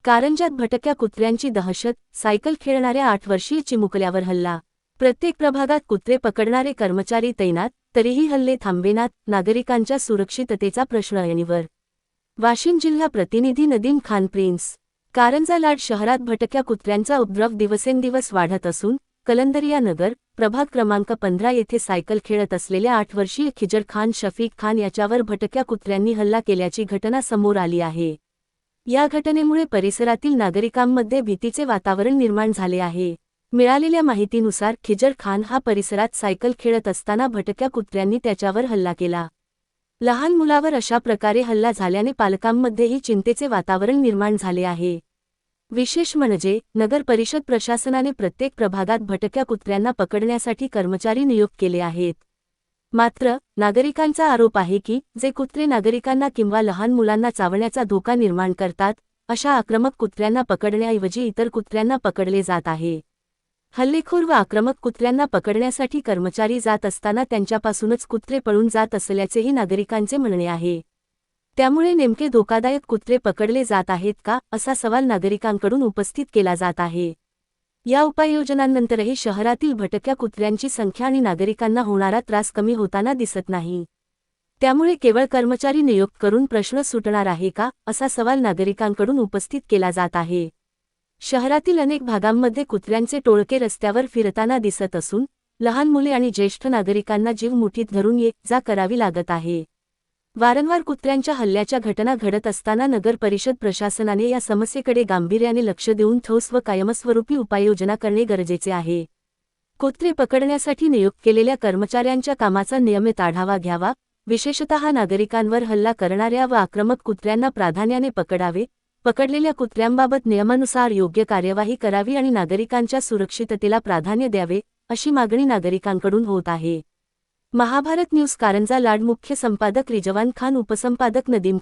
कारंजात भटक्या कुत्र्यांची दहशत, सायकल खेळणाऱ्या 8 वर्षीय चिमुकल्यावर हल्ला। प्रत्येक प्रभागात कुत्रे पकडणारे कर्मचारी तैनात, तरीही हल्ले थांबेनात, नागरिकांच्या सुरक्षिततेचा प्रश्न ऐरणीवर। वाशिम जिल्हा प्रतिनिधी नदीम खान प्रिन्स। कारंजा लाड शहरात भटक्या कुत्र्यांचा उपद्रव दिवसेंदिवस वाढत असून कलंदरिया नगर, प्रभाग क्रमांक 15 येथे सायकल खेळत असलेल्या 8 वर्षीय खिजर खान शफीक खान याच्यावर भटक्या कुत्र्यांनी हल्ला केल्याची घटना समोर आली आहे। या घटनेमुळे परिसरातील नागरिकांमध्ये भीतीचे वातावरण निर्माण झाले आहे। मिळालेल्या माहितीनुसार खिजर खान हा परिसरात सायकल खेळत असताना भटक्या कुत्र्यांनी त्याच्यावर हल्ला केला। लहान मुलावर अशा प्रकारे हल्ला झाल्याने पालकांमध्येही चिंतेचे वातावरण निर्माण झाले आहे। विशेष म्हणजे नगर परिषद प्रशासनाने प्रत्येक प्रभागात भटक्या कुत्र्यांना पकडण्यासाठी कर्मचारी नियुक्त केले आहेत। मात्र नागरिकांचा आरोप आहे की जे कुत्रे नागरिकांना किंवा लहान मुलांना चावण्याचा धोका निर्माण करतात, अशा आक्रमक कुत्र्यांना पकडण्याऐवजी इतर कुत्र्यांना पकडले जात आहे। हल्लेखोर व आक्रमक कुत्र्यांना पकडण्यासाठी कर्मचारी जात असताना त्यांच्यापासूनच कुत्रे पळून जात असल्याचेही नागरिकांचे म्हणणे आहे। त्यामुळे नेमके धोकादायक कुत्रे पकडले जात आहेत का, असा सवाल नागरिकांकडून उपस्थित केला जात आहे। या उपाययोजनांनंतरही शहरातील भटक्या कुत्र्यांची संख्या आणि नागरिकांना होणारा त्रास कमी होताना दिसत नाही। त्यामुळे केवळ कर्मचारी नियुक्त करून प्रश्न सुटणार आहे का, असा सवाल नागरिकांकडून उपस्थित केला जात आहे। शहरातील अनेक भागांमध्ये कुत्र्यांचे टोळके रस्त्यावर फिरताना दिसत असून लहान मुले आणि ज्येष्ठ नागरिकांना जीव मुठीत धरून ये-जा करावी लागत आहे। वारंवार कुत्र्यांच्या हल्ल्याच्या घटना घडत असताना नगर परिषद प्रशासनाने या समस्येकडे गांभीर्याने लक्ष देऊन ठोस व कायमस्वरूपी उपाययोजना करणे गरजेचे आहे। कुत्रे पकडण्यासाठी नियुक्त केलेल्या कर्मचाऱ्यांच्या कामाचा नियमित आढावा घ्यावा, विशेषतः नागरिकांवर हल्ला करणाऱ्या व आक्रमक कुत्र्यांना प्राधान्याने पकडावे, पकडलेल्या कुत्र्यांबाबत नियमानुसार योग्य कार्यवाही करावी आणि नागरिकांच्या सुरक्षिततेला प्राधान्य द्यावे, अशी मागणी नागरिकांकडून होत आहे। महाभारत न्यूज कारंजा लाड मुख्य संपादक रिजवान खान, उपसंपादक नदीम खान।